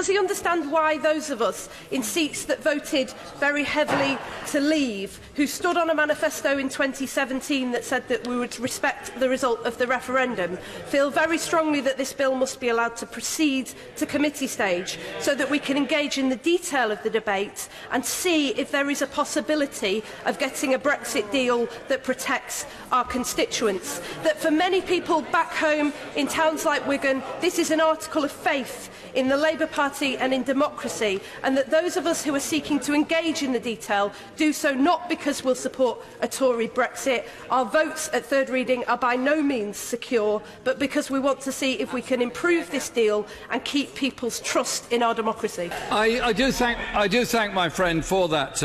Does he understand why those of us in seats that voted very heavily to leave, who stood on a manifesto in 2017 that said that we would respect the result of the referendum, feel very strongly that this bill must be allowed to proceed to committee stage so that we can engage in the detail of the debate and see if there is a possibility of getting a Brexit deal that protects our constituents? That for many people back home in towns like Wigan, this is an article of faith in the Labour Party and in democracy, and that those of us who are seeking to engage in the detail do so not because we'll support a Tory Brexit. Our votes at third reading are by no means secure, but because we want to see if we can improve this deal and keep people's trust in our democracy. I do thank my friend for that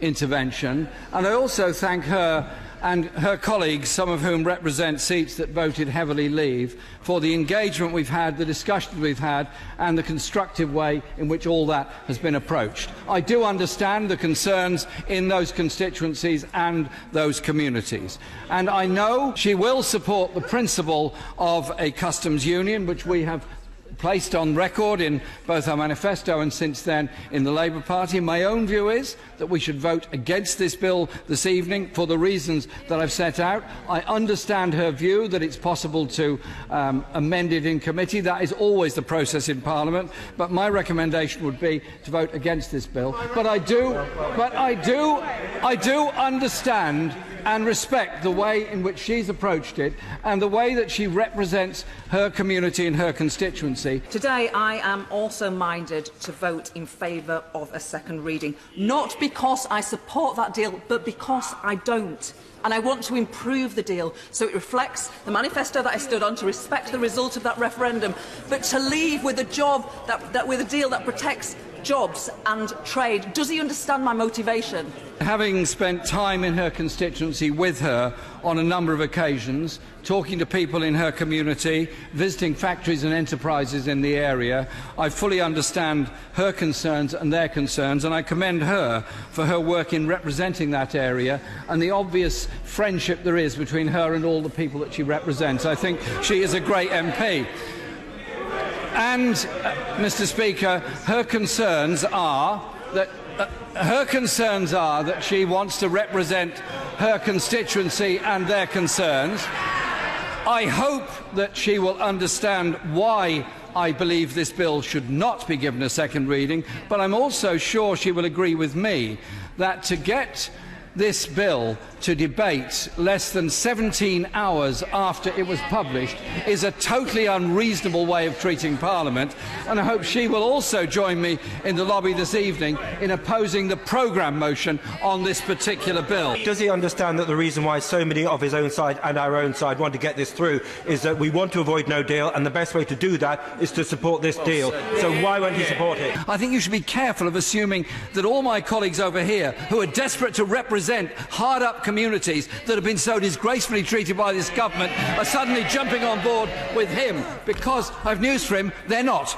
intervention, and I also thank her and her colleagues, some of whom represent seats that voted heavily leave, for the engagement we've had, the discussions we've had, and the constructive way in which all that has been approached. I do understand the concerns in those constituencies and those communities. And I know she will support the principle of a customs union, which we have placed on record in both our manifesto and since then in the Labour Party. My own view is that we should vote against this bill this evening for the reasons that I've set out. I understand her view that it's possible to amend it in committee. That is always the process in Parliament, but my recommendation would be to vote against this bill. But I do understand and respect the way in which she's approached it and the way that she represents her community and her constituency. Today I am also minded to vote in favour of a second reading, not because I support that deal, but because I don't. And I want to improve the deal so it reflects the manifesto that I stood on, to respect the result of that referendum, but to leave with a with a deal that protects jobs and trade. Does he understand my motivation? Having spent time in her constituency with her on a number of occasions, talking to people in her community, visiting factories and enterprises in the area, I fully understand her concerns and their concerns, and I commend her for her work in representing that area and the obvious friendship there is between her and all the people that she represents. I think she is a great MP. And, Mr. Speaker, her concerns are that she wants to represent her constituency and their concerns. I hope that she will understand why I believe this bill should not be given a second reading, but I'm also sure she will agree with me that to get this bill to debate less than 17 hours after it was published is a totally unreasonable way of treating Parliament, and I hope she will also join me in the lobby this evening in opposing the programme motion on this particular bill. Does he understand that the reason why so many of his own side and our own side want to get this through is that we want to avoid no deal, and the best way to do that is to support this deal? So why won't he support it? I think you should be careful of assuming that all my colleagues over here, who are desperate to represent hard-up communities that have been so disgracefully treated by this government, are suddenly jumping on board with him, because I've news for him, they're not.